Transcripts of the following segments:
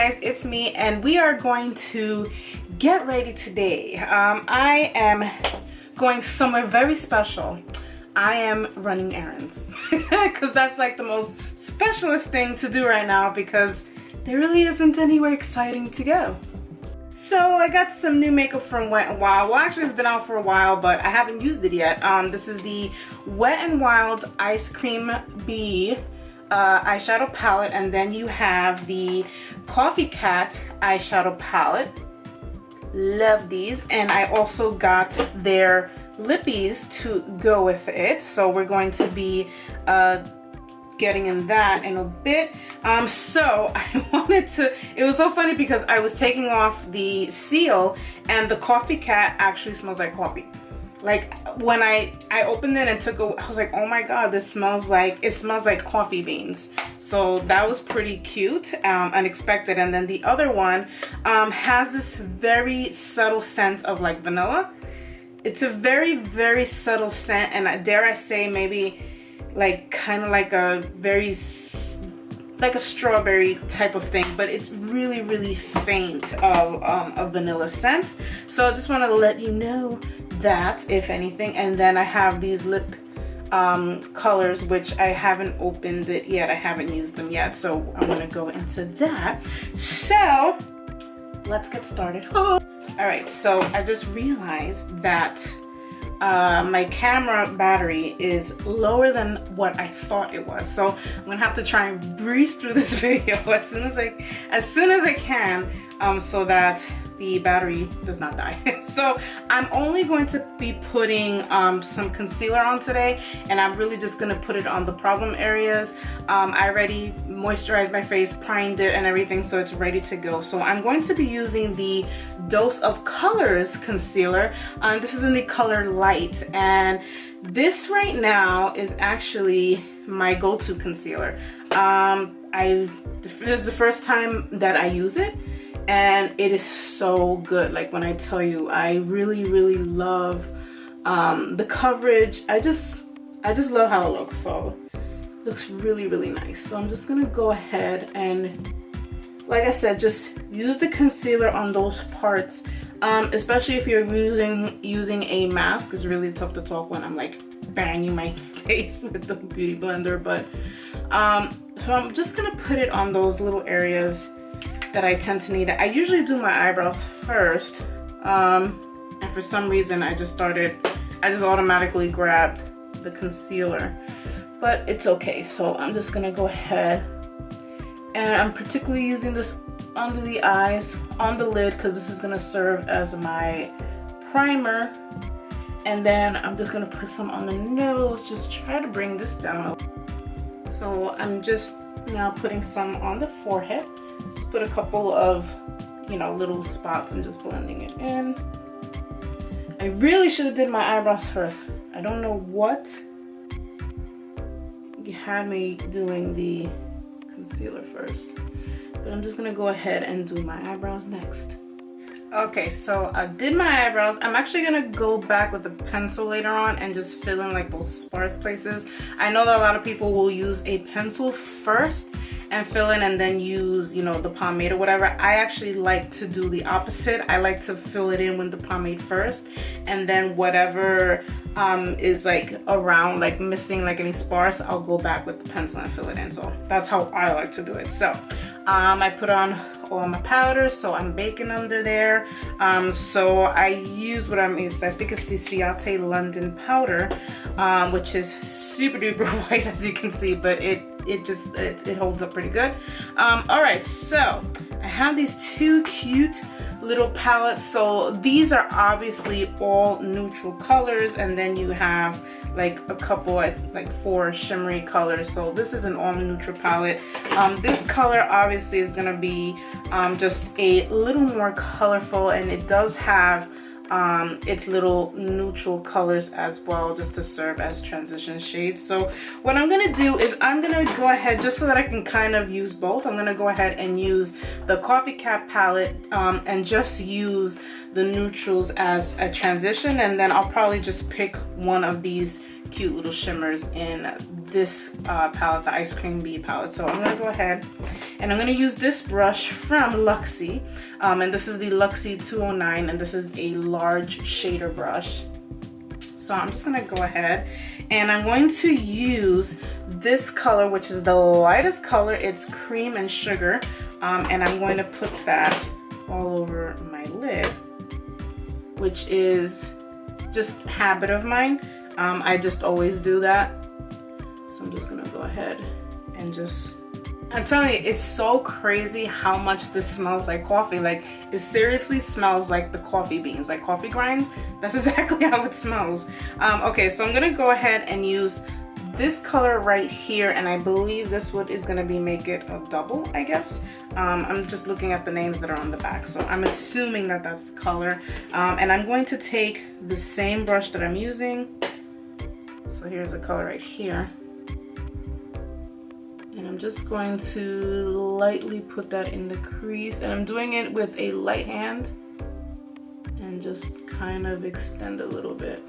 guys, it's me, and we are going to get ready today. I am going somewhere very special. I am running errands because that's like the most specialist thing to do right now because there really isn't anywhere exciting to go. So I got some new makeup from Wet n Wild. Well, actually it's been out for a while, but I haven't used it yet. This is the Wet n Wild Ice Cream Bee eyeshadow palette, and then you have the Coffee Cat eyeshadow palette. Love these. And I also got their lippies to go with it, so we're going to be getting in that in a bit. So I wanted to, it was so funny because I was taking off the seal and the Coffee Cat actually smells like coffee. Like when I opened it and took a, I was like, oh my god, this smells like, it smells like coffee beans. So that was pretty cute, unexpected. And then the other one has this very subtle scent of like vanilla. It's a very, very subtle scent, and dare I say maybe like kind of like a very, like a strawberry type of thing, but it's really, really faint of a vanilla scent. So I just want to let you know that, if anything. And then I have these lip colors, which I haven't opened it yet. I haven't used them yet, so I'm gonna go into that. So let's get started. Oh. All right, so I just realized that my camera battery is lower than what I thought it was, so I'm gonna have to try and breeze through this video as soon as I can, so that the battery does not die. So I'm only going to be putting some concealer on today, and I'm really just gonna put it on the problem areas. I already moisturized my face, primed it and everything, so it's ready to go. So I'm going to be using the Dose of Colors concealer. This is in the color Light, and this right now is actually my go-to concealer. This is the first time that I use it, and it is so good. Like when I tell you, I really, really love the coverage. I just love how it looks. So it looks really, really nice. So I'm just gonna go ahead and, like I said, just use the concealer on those parts, especially if you're using a mask. It's really tough to talk when I'm like banging my face with the beauty blender, but so I'm just gonna put it on those little areas that I tend to need. I usually do my eyebrows first, and for some reason I just automatically grabbed the concealer, but it's okay. So I'm just gonna go ahead, and I'm particularly using this under the eyes, on the lid, because this is gonna serve as my primer. And then I'm just gonna put some on the nose, just try to bring this down. So I'm just now putting some on the forehead. Just put a couple of, you know, little spots and just blending it in. I really should have did my eyebrows first. I don't know what you had me doing the concealer first, but I'm just gonna go ahead and do my eyebrows next. Okay, so I did my eyebrows. I'm actually gonna go back with the pencil later on and just fill in like those sparse places. I know that a lot of people will use a pencil first and fill in and then use, you know, the pomade or whatever. I actually like to do the opposite. I like to fill it in with the pomade first, and then whatever is like around, like missing like any sparse, I'll go back with the pencil and fill it in. So that's how I like to do it. So I put on all my powder, so I'm baking under there. So I use what I think it's the Ciate London powder, which is super duper white, as you can see, but it holds up pretty good. All right, so I have these two cute little palettes. So these are obviously all neutral colors, and then you have like a couple, like 4 shimmery colors. So this is an all neutral palette. This color obviously is gonna be just a little more colorful, and it does have its little neutral colors as well, just to serve as transition shades. So what I'm gonna do is I'm gonna go ahead, just so that I can kind of use both, I'm gonna go ahead and use the Coffee Cat palette and just use the neutrals as a transition, and then I'll probably just pick one of these cute little shimmers in this palette, the Ice Cream Bee palette. So I'm gonna go ahead and I'm gonna use this brush from Luxie, and this is the Luxie 209, and this is a large shader brush. So I'm just gonna go ahead and I'm going to use this color, which is the lightest color. It's Cream and Sugar, and I'm going to put that all over my lid, which is just a habit of mine. I just always do that. So I'm just gonna go ahead and just, I'm telling you, it's so crazy how much this smells like coffee. Like, it seriously smells like the coffee beans, like coffee grinds. That's exactly how it smells. Okay, so I'm gonna go ahead and use this color right here, and I believe this wood is gonna be make it a double, I guess. I'm just looking at the names that are on the back, so I'm assuming that that's the color. And I'm going to take the same brush that I'm using. So here's the color right here. And I'm just going to lightly put that in the crease, and I'm doing it with a light hand and just kind of extend a little bit.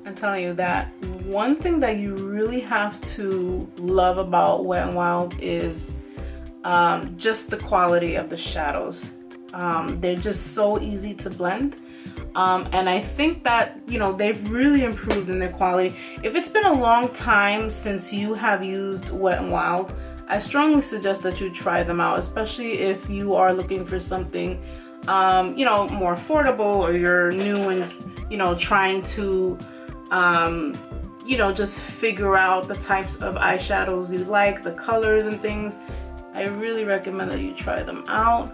I'm telling you that one thing that you really have to love about Wet n Wild is just the quality of the shadows. They're just so easy to blend. And I think that, you know, they've really improved in their quality. If it's been a long time since you have used Wet n Wild, I strongly suggest that you try them out, especially if you are looking for something, you know, more affordable, or you're new and, you know, trying to, you know, just figure out the types of eyeshadows you like, the colors and things. I really recommend that you try them out.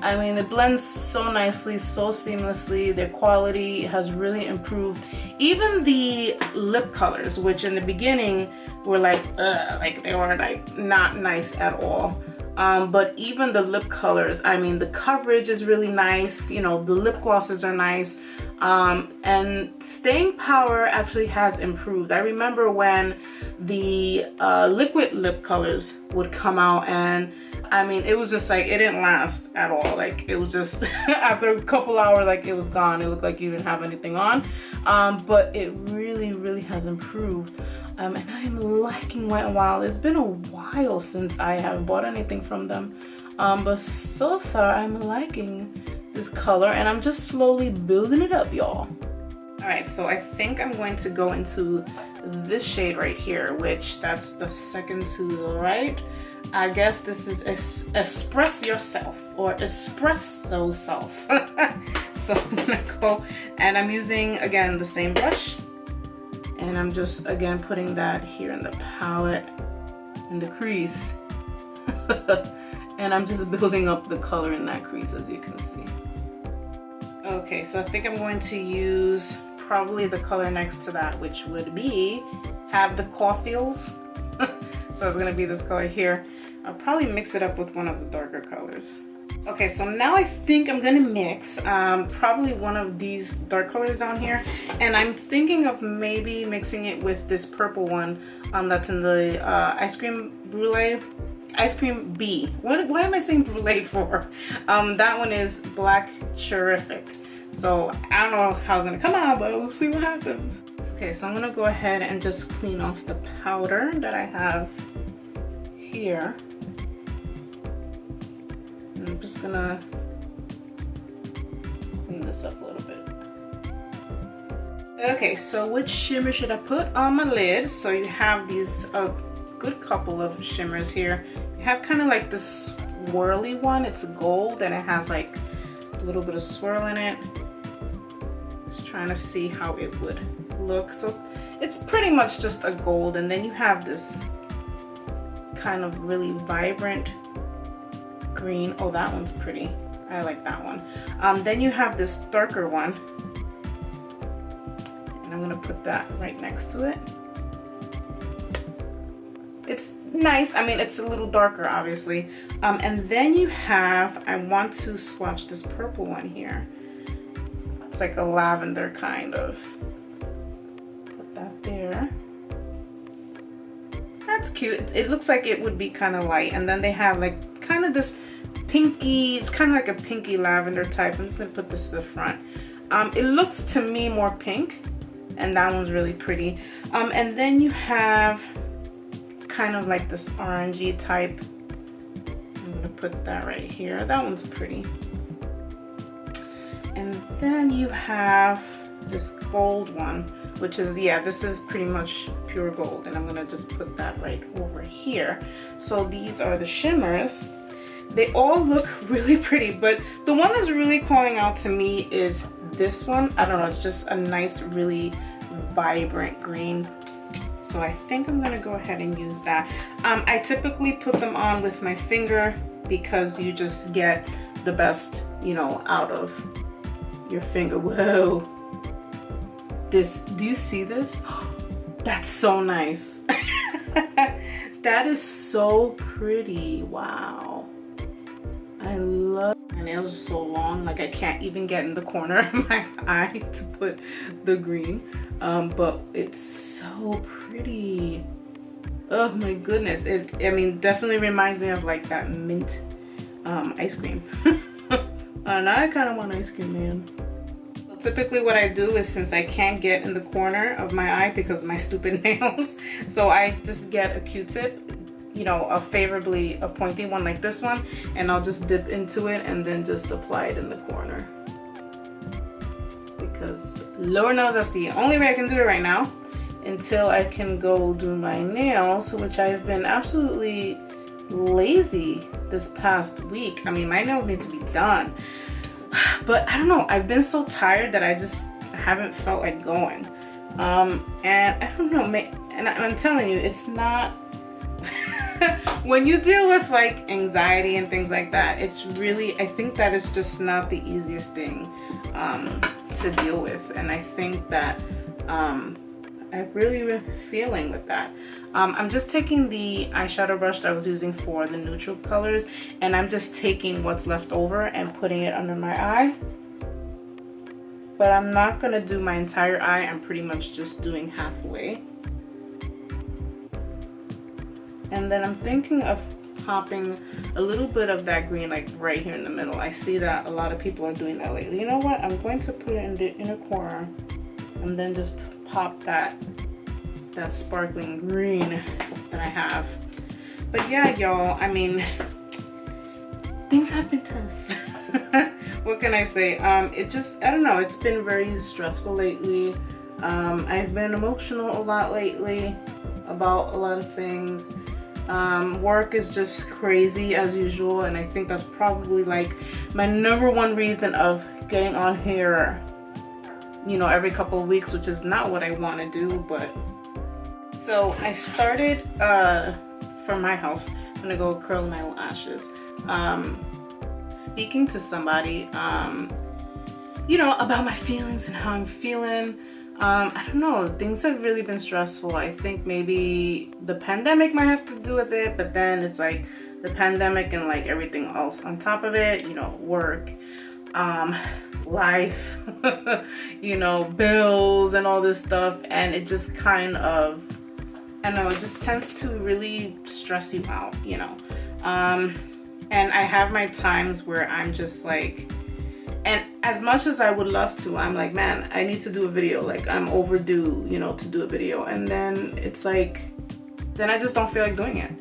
I mean, it blends so nicely, so seamlessly. Their quality has really improved. Even the lip colors, which in the beginning were like they were like not nice at all. But even the lip colors, I mean, the coverage is really nice. You know, the lip glosses are nice. And staying power actually has improved. I remember when the liquid lip colors would come out, and I mean, it was just like, it didn't last at all. Like, it was just, after a couple hours, like, it was gone. It looked like you didn't have anything on. But it really, really has improved. And I'm liking Wet n Wild. It's been a while since I have bought anything from them. But so far, I'm liking this color, and I'm just slowly building it up, y'all. All right, so I think I'm going to go into this shade right here, which that's the second to the right. I guess this is Express Yourself, or Espresso Self. So I'm gonna go, and I'm using, again, the same brush. And I'm just, again, putting that here in the palette, in the crease. And I'm just building up the color in that crease, as you can see. Okay, so I think I'm going to use probably the color next to that, which would be Have the Caulfils. So it's gonna be this color here. I'll probably mix it up with one of the darker colors. Okay, so now I think I'm gonna mix probably one of these dark colors down here, and I'm thinking of maybe mixing it with this purple one that's in the Ice Cream Bee. Why am I saying brulee for? That one is Black Terrific. So I don't know how it's gonna come out, but we'll see what happens. Okay, so I'm gonna go ahead and just clean off the powder that I have here. I'm just gonna clean this up a little bit. Okay, so which shimmer should I put on my lid? So you have these good couple of shimmers here. You have kind of like this swirly one. It's gold, and it has like a little bit of swirl in it. Just trying to see how it would look. So it's pretty much just a gold, and then you have this kind of really vibrant green. Oh, that one's pretty. I like that one. Then you have this darker one, and I'm gonna put that right next to it. It's nice. I mean, it's a little darker, obviously. And then you have, I want to swatch this purple one here. It's like a lavender kind of. Put that there. That's cute. It looks like it would be kind of light. And then they have like kind of this pinky, it's kind of like a pinky lavender type. I'm just gonna put this to the front. It looks to me more pink, and that one's really pretty. And then you have kind of like this orangey type. I'm gonna put that right here. That one's pretty. And then you have this gold one, which is, yeah, this is pretty much pure gold, and I'm gonna just put that right over here. So these are the shimmers. They all look really pretty, but the one that's really calling out to me is this one. I don't know, it's just a nice, really vibrant green. So I think I'm gonna go ahead and use that. I typically put them on with my finger because you just get the best, you know, out of your finger. Whoa. This, do you see this? That's so nice. That is so pretty. Wow. I love, my nails are so long, like I can't even get in the corner of my eye to put the green. But it's so pretty. Oh my goodness. I mean, definitely reminds me of like that mint ice cream. And I kind of want ice cream, man. So typically what I do is, since I can't get in the corner of my eye because of my stupid nails, so I just get a Q-tip, you know, a favorably a pointy one like this one, and I'll just dip into it and then just apply it in the corner. Because Lord knows that's the only way I can do it right now until I can go do my nails, which I've been absolutely lazy this past week. I mean, my nails need to be done, but I don't know, I've been so tired that I just haven't felt like going. And I don't know, and I'm telling you, it's not when you deal with like anxiety and things like that, it's really, I think that it's just not the easiest thing to deal with. And I think that I've really been feeling with that. I'm just taking the eyeshadow brush that I was using for the neutral colors, and I'm just taking what's left over and putting it under my eye. But I'm not gonna do my entire eye, I'm pretty much just doing halfway. And then I'm thinking of popping a little bit of that green like right here in the middle. I see that a lot of people are doing that lately. You know what? I'm going to put it in the inner corner and then just pop that sparkling green that I have. But yeah, y'all, I mean, things have been tough. What can I say? It just, I don't know, it's been very stressful lately. I've been emotional a lot lately about a lot of things. Work is just crazy as usual, and I think that's probably like my #1 reason of getting on here, you know, every couple of weeks, which is not what I want to do. But so I started for my health, I'm gonna go curl my lashes, speaking to somebody you know, about my feelings and how I'm feeling. I don't know, things have really been stressful. I think maybe the pandemic might have to do with it, but then it's like the pandemic and like everything else on top of it, you know, work, life, you know, bills and all this stuff, and it just kind of, I don't know, it just tends to really stress you out, you know. And I have my times where I'm just like, and as much as I would love to, I'm like, man, I need to do a video. Like, I'm overdue, you know, to do a video. And then it's like, then I just don't feel like doing it,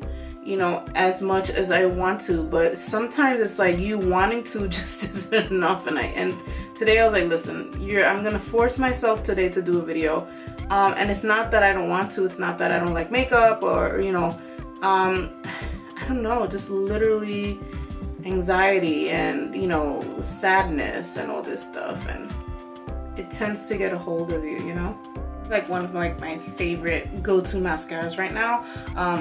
you know, as much as I want to. But sometimes it's like you wanting to just isn't enough. And today I was like, listen, I'm gonna force myself today to do a video. And it's not that I don't want to. It's not that I don't like makeup or, you know, I don't know, just literally anxiety and, you know, sadness and all this stuff, and it tends to get a hold of you, you know. It's like one of like my favorite go-to mascaras right now,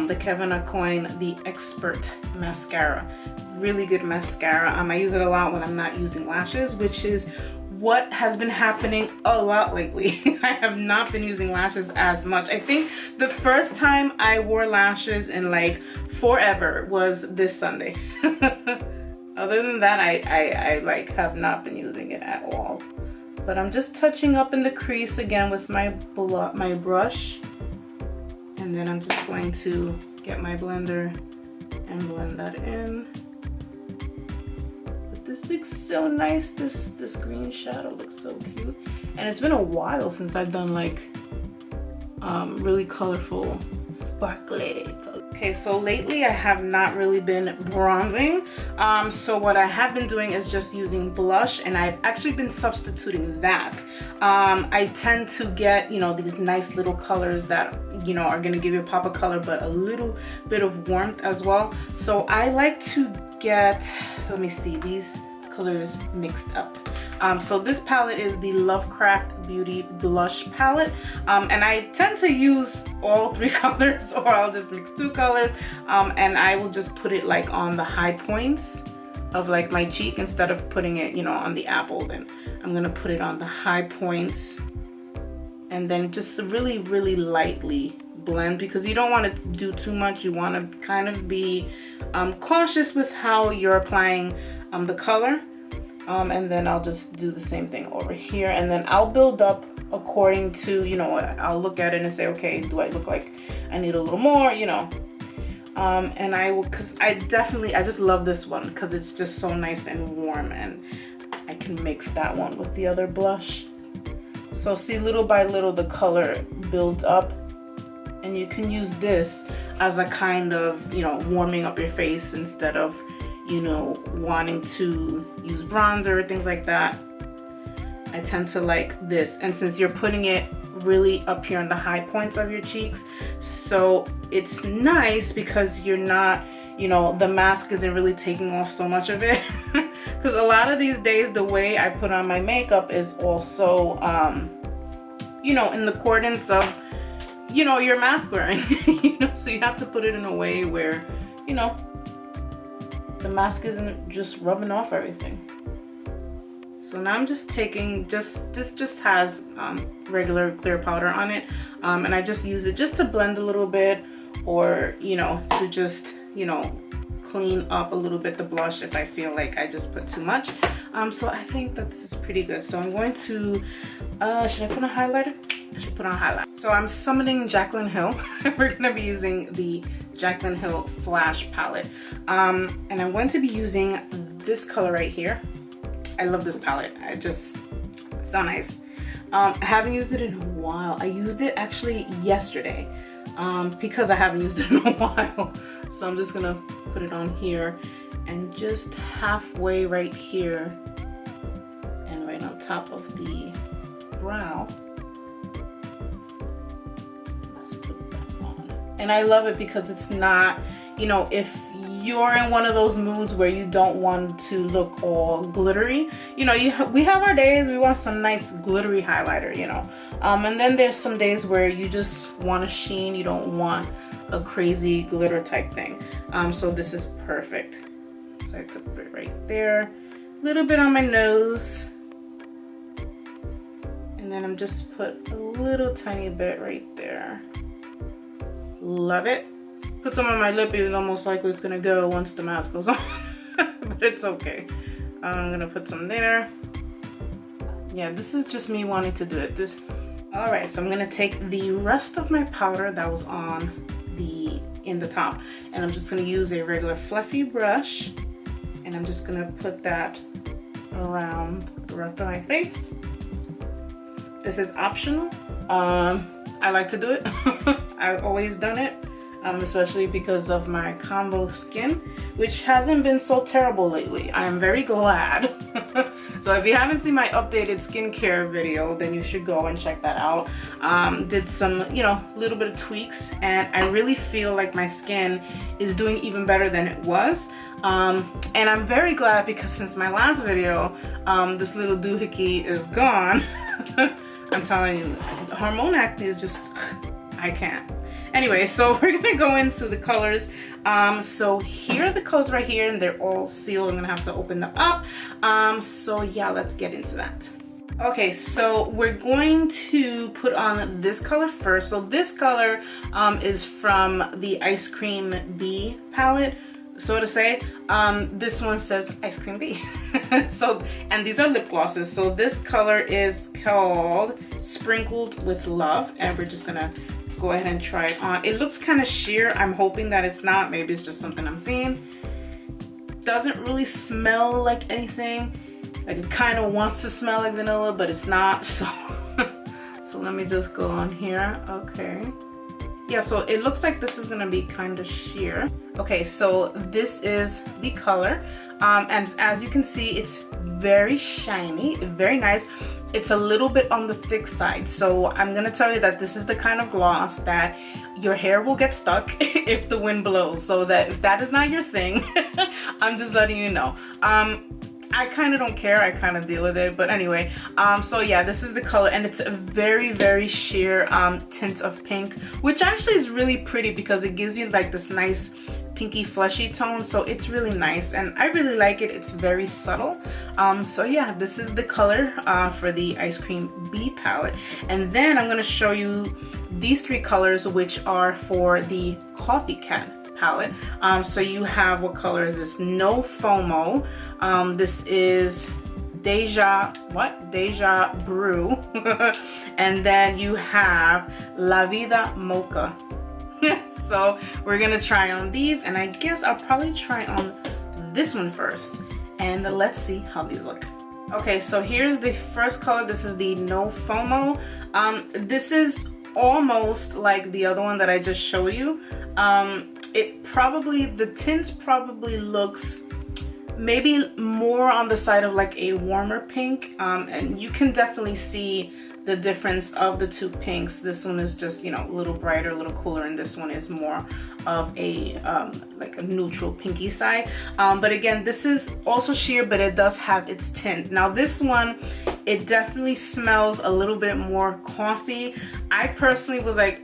the Kevin Aucoin The Expert mascara. Really good mascara. I use it a lot when I'm not using lashes, which is what has been happening a lot lately. I have not been using lashes as much. I think the first time I wore lashes in like forever was this Sunday. Other than that, I like have not been using it at all. But I'm just touching up in the crease again with my brush, and then I'm just going to get my blender and blend that in. looks so nice. This green shadow looks so cute. And it's been a while since I've done like really colorful, sparkly. Okay, so lately I have not really been bronzing. So what I have been doing is just using blush, and I've actually been substituting that. I tend to get, you know, these nice little colors that, you know, are gonna give you a pop of color, but a little bit of warmth as well. So I like to get, let me see, these colors mixed up. So this palette is the Lovecraft Beauty Blush Palette. And I tend to use all 3 colors, or I'll just mix 2 colors. And I will just put it like on the high points of like my cheek instead of putting it, you know, on the apple. Then I'm gonna put it on the high points and then just really, really lightly blend, because you don't want to do too much. You want to kind of be cautious with how you're applying the color. And then I'll just do the same thing over here, and then I'll build up according to, you know, I'll look at it and say, okay, do I look like I need a little more, you know. And I will, because I just love this one because it's just so nice and warm, and I can mix that one with the other blush. So see, little by little the color builds up, and you can use this as a kind of, you know, warming up your face instead of, you know, wanting to use bronzer or things like that. I tend to like this, and since you're putting it really up here on the high points of your cheeks, so it's nice because you're not, you know, the mask isn't really taking off so much of it. Because a lot of these days the way I put on my makeup is also you know, in accordance of, you know, your mask wearing. You know, so you have to put it in a way where, you know, the mask isn't just rubbing off everything. So now I'm just taking, this just has regular clear powder on it, and I just use it just to blend a little bit, or, you know, to just, you know, clean up a little bit the blush if I feel like I just put too much. So I think that this is pretty good. So I'm going to, should I put on highlighter? I should put on highlight. So I'm summoning Jaclyn Hill. We're gonna be using the Jaclyn Hill Flash palette. And I'm going to be using this color right here. I love this palette. It's so nice. I haven't used it in a while. I used it actually yesterday because I haven't used it in a while. So I'm just gonna put it on here and just halfway right here and right on top of the brow. Let's put that on. And I love it because it's not, you know, if you're in one of those moods where you don't want to look all glittery, you know, we have our days we want some nice glittery highlighter, you know, and then there's some days where you just want a sheen, you don't want a crazy glitter type thing. So this is perfect. So I took it right there, a little bit on my nose, and then I'm just put a little tiny bit right there. Love it. Put some on my lip, even though most likely it's gonna go once the mask goes on. But it's okay. I'm gonna put some there. Yeah, this is just me wanting to do it. Alright, so I'm gonna take the rest of my powder that was on in the top, and I'm just gonna use a regular fluffy brush, and I'm just gonna put that around the rest of my face. This is optional. I like to do it. I've always done it. Especially because of my combo skin, which hasn't been so terrible lately. I am very glad. So if you haven't seen my updated skincare video, then you should go and check that out. Did some, you know, little bit of tweaks, and I really feel like my skin is doing even better than it was. And I'm very glad because since my last video, this little doohickey is gone. I'm telling you, hormone acne is just, I can't. Anyway, so we're gonna go into the colors. So here are the colors right here, and they're all sealed. I'm gonna have to open them up. So yeah, let's get into that. Okay, so we're going to put on this color first. So this color is from the Ice Cream Bee palette, so to say. This one says Ice Cream Bee. So, and these are lip glosses. So this color is called Sprinkled with Love, and we're just gonna go ahead and try it on. It looks kind of sheer. I'm hoping that it's not. Maybe it's just something I'm seeing. doesn't really smell like anything. Like it kind of wants to smell like vanilla, but it's not. So, so let me just go on here. Okay. Yeah, so it looks like this is gonna be kind of sheer. Okay, so this is the color. And as you can see, it's very shiny, very nice. It's a little bit on the thick side. So I'm gonna tell you that this is the kind of gloss that your hair will get stuck if the wind blows. So that if that is not your thing, I'm just letting you know. I kind of don't care, I kind of deal with it, but anyway, so yeah, this is the color, and it's a very, very sheer tint of pink, which actually is really pretty because it gives you like this nice pinky fleshy tone, so it's really nice, and I really like it. It's very subtle. So yeah, this is the color for the Ice Cream Bee palette, and then I'm going to show you these three colors, which are for the Coffee Cat palette. So you have, what color is this? No FOMO. This is Deja Brew. And then you have La Vida Mocha. So we're gonna try on these, and I guess I'll probably try on this one first, and let's see how these look. Okay, so here's the first color. This is the No FOMO. This is almost like the other one that I just showed you. The tint probably looks maybe more on the side of like a warmer pink, and you can definitely see the difference of the two pinks. This one is just, you know, a little brighter, a little cooler, and this one is more of a like a neutral pinky side. But again, this is also sheer, but it does have its tint. Now this one, it definitely smells a little bit more coffee. I personally was like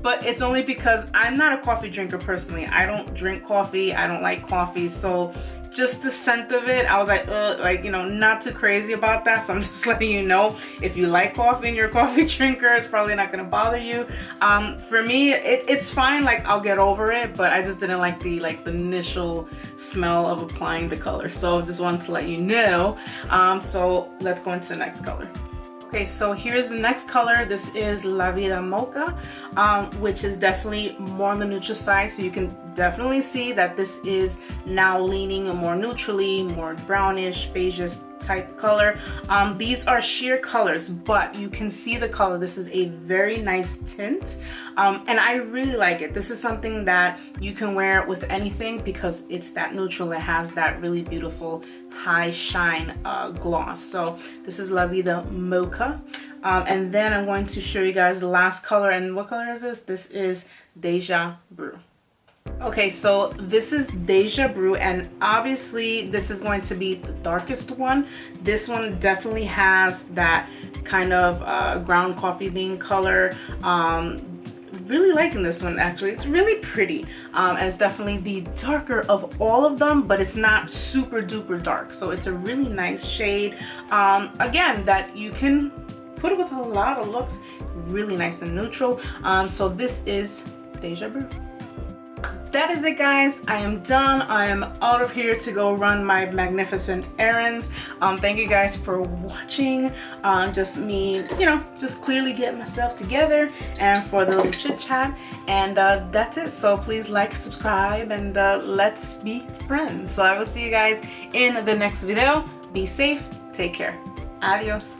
but it's only because I'm not a coffee drinker personally. I don't drink coffee, I don't like coffee, so just the scent of it, I was like, like, you know, not too crazy about that. So I'm just letting you know, if you like coffee and you're a coffee drinker, it's probably not gonna bother you. For me, it's fine, like I'll get over it, but I just didn't like the initial smell of applying the color. So just wanted to let you know. So let's go into the next color. Okay, so here's the next color. This is La Vida Mocha, which is definitely more on the neutral side. So you can definitely see that this is now leaning more neutrally, more brownish, beigeish type color. These are sheer colors, but you can see the color. This is a very nice tint, and I really like it. This is something that you can wear with anything because it's that neutral. It has that really beautiful high shine gloss. So this is La Vida Mocha, and then I'm going to show you guys the last color. And what color is this? This is Deja Brew. Okay, so this is Deja Brew, and obviously this is going to be the darkest one. This one definitely has that kind of ground coffee bean color. Really liking this one, actually. It's really pretty, and it's definitely the darker of all of them, but it's not super duper dark, so it's a really nice shade, again, that you can put it with a lot of looks. Really nice and neutral. So this is Deja Brew. That is it, guys. I am done. I am out of here to go run my magnificent errands. Thank you guys for watching. Just me, you know, just clearly getting myself together, and for the little chit chat. And that's it. So please like, subscribe, and let's be friends. So I will see you guys in the next video. Be safe. Take care. Adios.